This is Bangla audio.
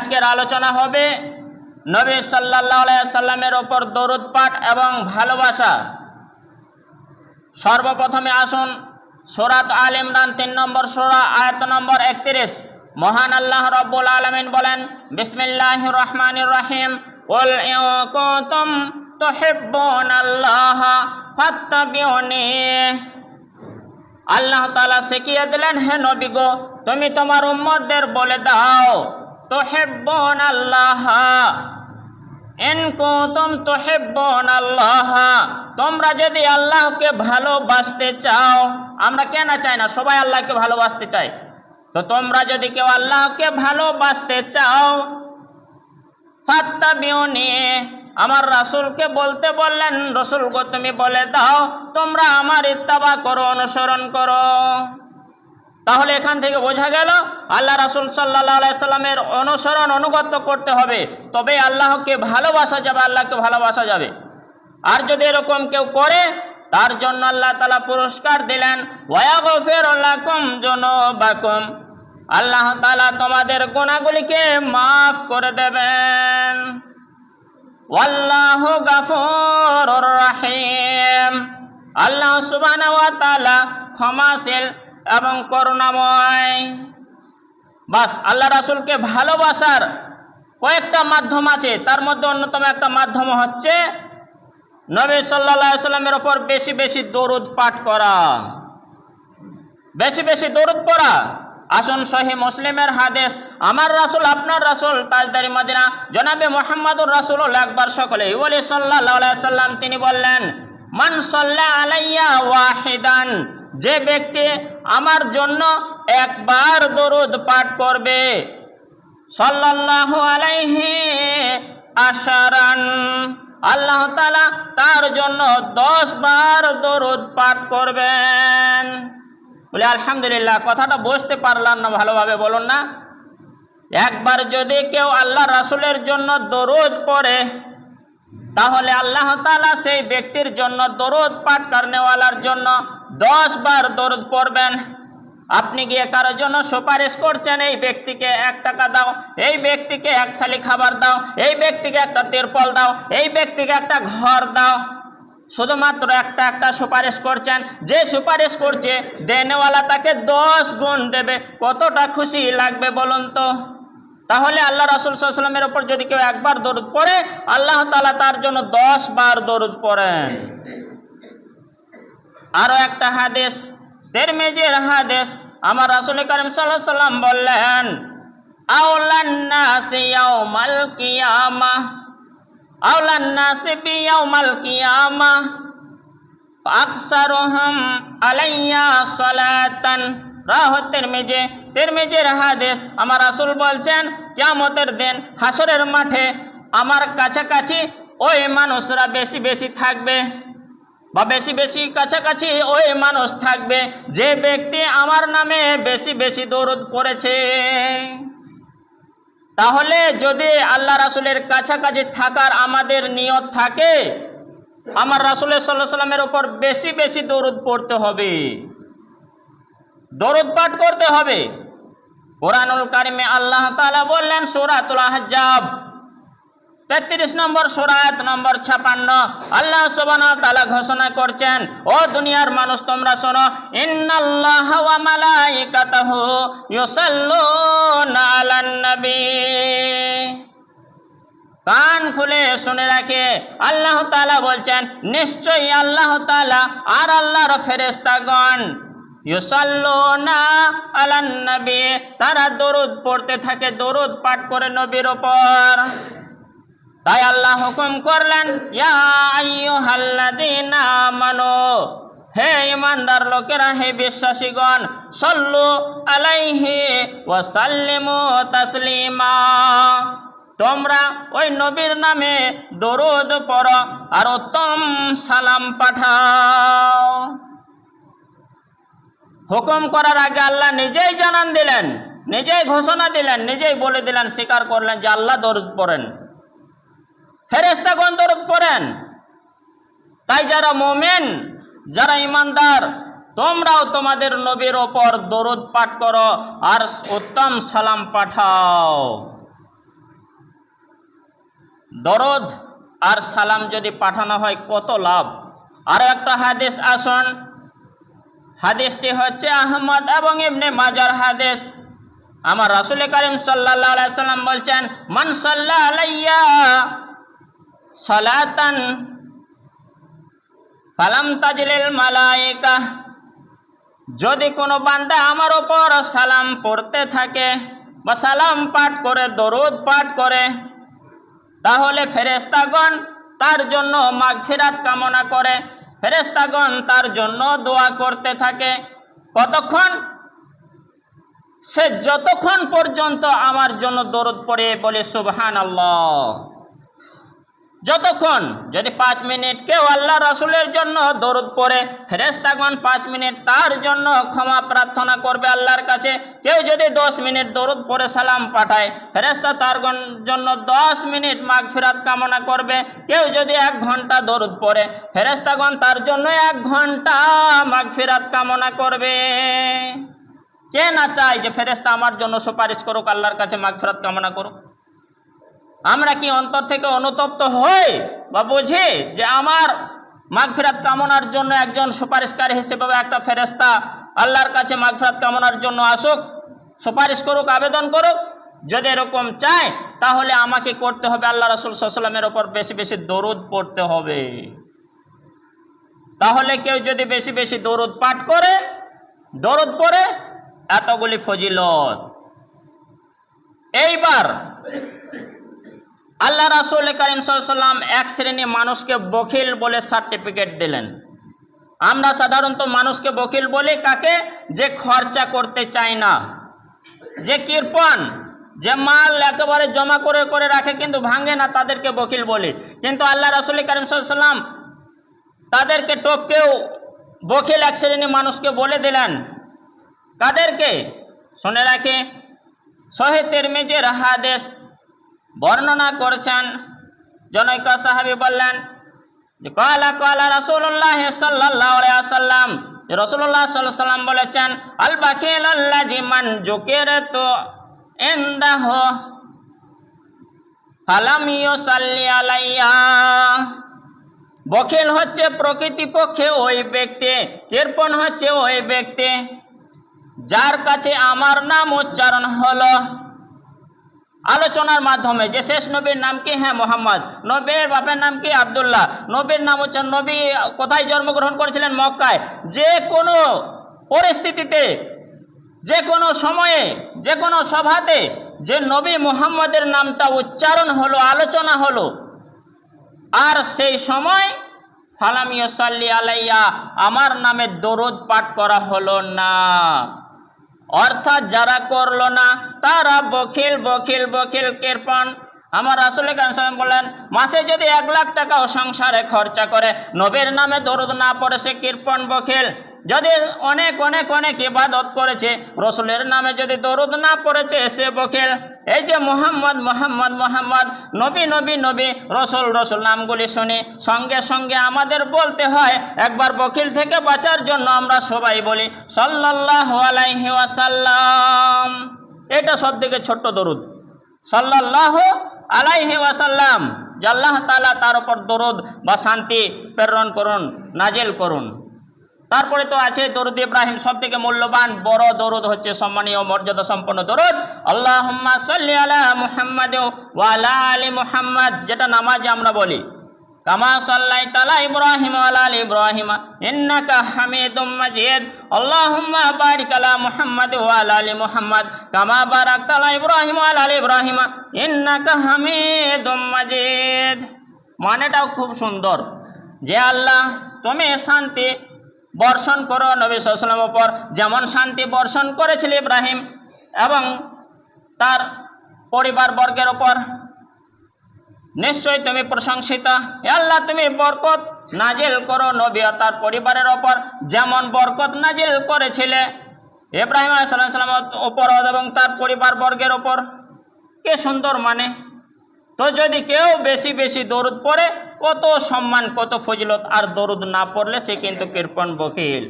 আজকের আলোচনা হবে নবী সাল্লাল্লাহু আলাইহি সাল্লামের ওপর দরুদ পাঠ এবং ভালোবাসা। সর্বপ্রথমে আসুন সূরা আল ইমরান 3 নম্বর সূরা আয়াত নম্বর 31। মহান আল্লাহ রাব্বুল আলামিন বলেন, বিসমিল্লাহির রহমানির রহিম, কুল ইন কুনতুম তুহিব্বুনাল্লাহা ফাত্তাবিউনি। আল্লাহ তাআলা শিখিয়ে দিলেন, হে নবী গো, তুমি তোমার উম্মতদের বলে দাও, তুহিব্বুনাল্লাহা, ইন কুনতুম তুহিব্বুনাল্লাহা, তোমরা যদি আল্লাহকে ভালোবাসতে চাও। আমরা কেন চাই না? সবাই আল্লাহকে ভালোবাসতে চায়। তো তোমরা যদি কেউ আল্লাহকে ভালোবাসতে চাও, ফাত্তাবিউনি, আমার রাসূলকে বলতে বললেন, রাসূল গো তুমি বলে দাও তোমরা আমার ইত্তেবা করো, অনুসরণ করো। তাহলে এখান থেকে বোঝা গেল আল্লাহ রাসূল সাল্লাল্লাহু আলাইহি সাল্লামের অনুসরণ অনুগত করতে হবে, তবে আল্লাহকে ভালোবাসা যাবে, আল্লাহকে ভালোবাসা যাবে। আর যদি এরকম কেউ করে তার জন্য আল্লাহ তাআলা পুরস্কার দিলেন, ওয়ায়াগফির লাকুম যুনুবাকুম, আল্লাহ তাআলা তোমাদের গুনাহগুলিকে মাফ করে দেবেন। ওয়াল্লাহু গাফুরুর রহিম, আল্লাহ সুবহানাহু ওয়া তাআলা ক্ষমাশীল এবং করুণাময়। বাস, আল্লাহ রাসূলকে ভালোবাসার কয়েকটা মাধ্যম আছে, তার মধ্যে অন্যতম একটা মাধ্যম হচ্ছে নবী সাল্লাল্লাহু আলাইহি সাল্লামের উপর বেশি বেশি দরুদ পাঠ করা, বেশি বেশি দরুদ পড়া। আসুন সহিহ মুসলিমের হাদিস, আমার রাসূল আপনার রাসূল তাজদারি মদিনা জনাবে মুহাম্মদুর রাসূলুল্লাহ একবার সকলেই বলি সাল্লাল্লাহু আলাইহি সাল্লাম, তিনি বললেন, মান সাল্লা আলাইয়া ওয়াহিদান, যে ব্যক্তি আমার জন্য একবার দরুদ পাঠ করবে, সাল্লাল্লাহু আলাইহি আশারান, আল্লাহ তাআলা তার জন্য 10 বার দরুদ পাঠ করবেন। বলে আলহামদুলিল্লাহ, কথাটা বুঝতে পারলাম না ভালোভাবে, বলুন না। একবার যদি কেউ আল্লাহ রাসূলের জন্য দরুদ পড়ে, তাহলে আল্লাহ তাআলা সেই ব্যক্তির জন্য দরুদ পাঠ করনেওয়ালার জন্য 10 বার দরুদ পড়বেন। আপনি গিয়ে কারোর জন্য সুপারিশ করছেন, এই ব্যক্তিকে 1 টাকা দাও, এই ব্যক্তিকে 1 থালি খাবার দাও, এই ব্যক্তিকে একটা তিরপল দাও, এই ব্যক্তিকে একটা ঘর দাও, শুধুমাত্র একটা সুপারিশ করছেন। যে সুপারিশ করছে দেনেওয়ালা তাকে 10 গুণ দেবে, কতটা খুশি লাগবে বলুন তো। তাহলে আল্লাহ রাসূল সাল্লাল্লাহু আলাইহি ওয়াসাল্লামের উপর যদি কেউ একবার দরুদ পড়ে, আল্লাহ তাআলা তার জন্য 10 বার দরুদ পড়েন। আরো একটা হাদিস, তিরমিজির হাদিস, আমার রাসূল কারীম সাল্লাল্লাহু আলাইহি ওয়াসাল্লাম বললেন, আওলান নাসি ইয়াউমাল কিয়ামাহ, আওলান নাসি বিয়াউমাল কিয়ামাহ আকসারুহুম আলাইয়া সালাতান, রাহ তিরমিজি, তিরমিজির হাদিস। আমার রাসূল বলছেন, কিয়ামতের দিন হাসরের মাঠে আমার কাছাকাছি ওই মানুষরা বেশি বেশি থাকবে, বা বেশি বেশি কাছাকাছি ওই মানুষ থাকবে যে ব্যক্তি আমার নামে বেশি বেশি দরুদ পড়েছে। তাহলে যদি আল্লাহ রাসূলের কাছাকাছি থাকার আমাদের নিয়ত থাকে, আমার রাসূলের সাল্লাল্লাহু আলাইহি সাল্লামের উপর বেশি বেশি দরুদ পড়তে হবে, দরুদ পাঠ করতে হবে। কোরআনুল কারিমে আল্লাহ তাআলা বললেন সূরাতুল আহজাব 33 নম্বর সূরা আয়াত নম্বর 56, আল্লাহ সুবহানাহু ওয়া তাআলা ঘোষণা করছেন, ও দুনিয়ার মানুষ তোমরা শোনো, ইন্নাল্লাহা ওয়া মালাইকাতাহু ইউসাল্লুনা আলান নবী, কান খুলে শুনে রাখে, আল্লাহ তাআলা বলছেন, নিশ্চয়ই আল্লাহ তাআলা আর আল্লাহর ফেরেশতাগণ ইউসাল্লুনা আলান নবী, তারা দরুদ পড়তে থাকে, দরুদ পাঠ করে নবীর উপর। তাই আল্লাহ হুকুম করলেন, ইয়া আইয়ুহাল্লাযীনা আমানু, হে ঈমানদার লোকেরা, হে বিশ্বাসীগণ, সাল্লু আলাইহি ওয়া সাল্লিমু তাসলিমা, তোমরা ওই নবীর নামে দরুদ পড়ো আর উত্তম সালাম পাঠাও। হুকুম করার আগে আল্লাহ নিজেই জানান দিলেন, নিজেই ঘোষণা দিলেন, নিজেই বলে দিলেন, স্বীকার করলেন যে আল্লাহ দরুদ পড়েন, ফেরেশতাগণ দরুদ পড়েন। তাই যারা মুমিন, যারা ঈমানদার, তোমরাও তোমাদের নবীর ওপর দরুদ পাঠ করো আর উত্তম সালাম পাঠাও। দরদ আর সালাম যদি পাঠানো হয় কত লাভ। আর একটা হাদিস আসুন, হাদিসটি হচ্ছে আহমদ এবং ইবনে মাজার হাদিস। আমার রাসূল করিম সাল্লাল্লাহু আলাইহি সাল্লাম বলছেন, মান সাল্লা আলাইয়া সালাতান ফালাম তাজলিল মালায়েকা, যদি কোনো বান্দা আমার ওপর সালাম পড়তে থাকে বা সালাম পাঠ করে, দরুদ পাঠ করে, তাহলে ফেরেশতাগণ তার জন্য মাগফিরাত কামনা করে, ফেরেশতাগণ তার জন্য দোয়া করতে থাকে। কতক্ষণ? সে যতক্ষণ পর্যন্ত আমার জন্য দরুদ পড়ে বলে সুবহানাল্লাহ। যতক্ষণ, যদি 5 মিনিট কেউ আল্লাহ রাসূলের জন্য দরুদ পড়ে, ফেরেশতাগণ 5 মিনিট তার জন্য ক্ষমা প্রার্থনা করবে আল্লাহর কাছে। কেউ যদি 10 মিনিট দরুদ পড়ে সালাম পাঠায়, ফেরেশতা তার জন্য 10 মিনিট মাগফিরাত কামনা করবে। কেউ যদি 1 ঘন্টা দরুদ পড়ে, ফেরেশতাগণ তার জন্য 1 ঘন্টা মাগফিরাত কামনা করবে। কে না চায় যে ফেরেশতা আমার জন্য সুপারিশ করুক, আল্লাহর কাছে মাগফিরাত কামনা করুক? আমরা কি অন্তর থেকে অনুতপ্ত হই বা বুঝি যে আমার মাগফিরাত কামনার জন্য একজন সুপারিশকারী হিসেবে একটা ফেরেশতা আল্লাহর কাছে মাগফিরাত কামনার জন্য আসুক, সুপারিশ করুক, আবেদন করুক? যদি এরকম চায় তাহলে আমাকে করতে হবে আল্লাহ রাসূল সাল্লাল্লাহু আলাইহি ওয়াসাল্লামের ওপর বেশি বেশি দরুদ পড়তে হবে। তাহলে কেউ যদি বেশি বেশি দরুদ পাঠ করে, দরুদ পড়ে, এতগুলি ফজিলত। এইবার আল্লাহ রাসূল করিম সাল্লাল্লাহু আলাইহি ওয়াসাল্লাম এক শ্রেণী মানুষকে বখিল বলে সার্টিফিকেট দিলেন। আমরা সাধারণত মানুষকে বখিল বলি কাকে? যে খরচা করতে চায় না, যে কৃপণ, যে মাল একেবারে জমা করে করে রাখে কিন্তু ভাঙে না, তাদেরকে বখিল বলি। কিন্তু আল্লাহ রাসূল করিম সাল্লাল্লাহু আলাইহি ওয়াসাল্লাম তাদেরকে টপকেও বখিল এক শ্রেণী মানুষকে বলে দিলেন। কাদেরকে? শুনে রাখে, সহিহ তিরমিজির হাদিস বর্ণনা করছেন। জনৈক সাহাবী বললেন যে কালা কালা রাসূলুল্লাহ সাল্লাল্লাহু আলাইহি ওয়াসাল্লাম, রাসূলুল্লাহ সাল্লাল্লাহু আলাইহি ওয়াসাল্লাম বলেছেন, আল বাখিল আল্লাযী মান যুকিরতু ইনদাহু ফালাম ইউসাল্লি আলাইয়া। বখিল হচ্ছে প্রকৃতিপক্ষে ওই ব্যক্তি, কৃপণ হচ্ছে ওই ব্যক্তি যার কাছে আমার নাম উচ্চারণ হলো আলোচনার মাধ্যমে, যে শেষ নবীর নাম কি? হ্যাঁ, মোহাম্মদ। নবীর বাপের নাম কি? আব্দুল্লাহ। নবীর নাম উচ্চারণ, নবী কোথায় জন্মগ্রহণ করেছিলেন? মক্কায়। যে কোনো পরিস্থিতিতে, যে কোনো সময়ে, যে কোনো সভাতে যে নবী মুহাম্মদের নামটা উচ্চারণ হলো, আলোচনা হলো, আর সেই সময় ফালাম ইউসাল্লি আলাইয়া, আমার নামে দরুদ পাঠ করা হলো না, অর্থাৎ যারা করলো না তারা বখিল বখিল বখিল কৃপণ। আমার রাসূল কারীম সাল্লাল্লাহু আলাইহি ওয়াসাল্লাম বললেন, মাসে যদি 1 লাখ টাকাও সংসারে খরচা করে নবীর নামে দরুদ না পড়ে সে কৃপণ বখিল। যদি অনেক অনেক অনেক ইবাদত করেছে, রসুলের নামে যদি দরুদ না পড়েছে সে বখিল। এই যে মুহাম্মদ মুহাম্মদ মুহাম্মদ, নবী নবী নবী, রসুল রসুল নামগুলি শুনি, সঙ্গে সঙ্গে আমাদের বলতে হয়। একবার বখিল থেকে বাঁচার জন্য আমরা সবাই বলি সাল্লাল্লাহু আলাইহি ওয়াসাল্লাম। এটা সবথেকে ছোট্ট দরুদ, সাল্লাল্লাহু আলাইহি ওয়াসাল্লাম, যে আল্লাহ তাআলা তার উপর দরুদ বা শান্তি প্রেরণ করুন, নাজিল করুন। তারপরে তো আছে দরুদ ইব্রাহিম, সবথেকে মূল্যবান বড় দরুদ হচ্ছে সম্মানীয় মর্যাদা সম্পন্ন দরুদ, আল্লাহুম্মা সাল্লি আলা মুহাম্মাদ ওয়া আলা আলি মুহাম্মাদ, যেটা নামাজে আমরা বলি, কামা সাল্লাইতা আলা ইব্রাহিম ওয়া আলা আলি ইব্রাহিম ইন্নাকা হামিদুম মাজিদ, আল্লাহুম্মা বারিক আলা মুহাম্মাদ ওয়া আলা আলি মুহাম্মাদ কামা বারাকতা আলা ইব্রাহিম ওয়া আলা আলি ইব্রাহিম ইন্নাকা হামিদুম মাজিদ। মানেটাও খুব সুন্দর, যে আল্লাহ তুমি শান্তি বর্ষণ করো নবী সাল্লাল্লাহু আলাইহি ওয়াসাল্লামের উপর, যেমন শান্তি বর্ষণ করেছিল ইব্রাহিম এবং তার পরিবার বর্গের উপর। নিশ্চয়ই তুমি প্রশংসিত, হে আল্লাহ তুমি বরকত নাজিল করো নবী ও তার পরিবারের ওপর, যেমন বরকত নাজিল করেছিলে ইব্রাহিম আলাইহিস সালামের উপর এবং তার পরিবার বর্গের ওপর। কে সুন্দর মানে। তো যদি কেউ বেশি বেশি দরুদ পড়ে, কত সম্মান, কত ফজিলত, আর দরুদ না পড়লে সে কিন্তু কৃপণ বখিল।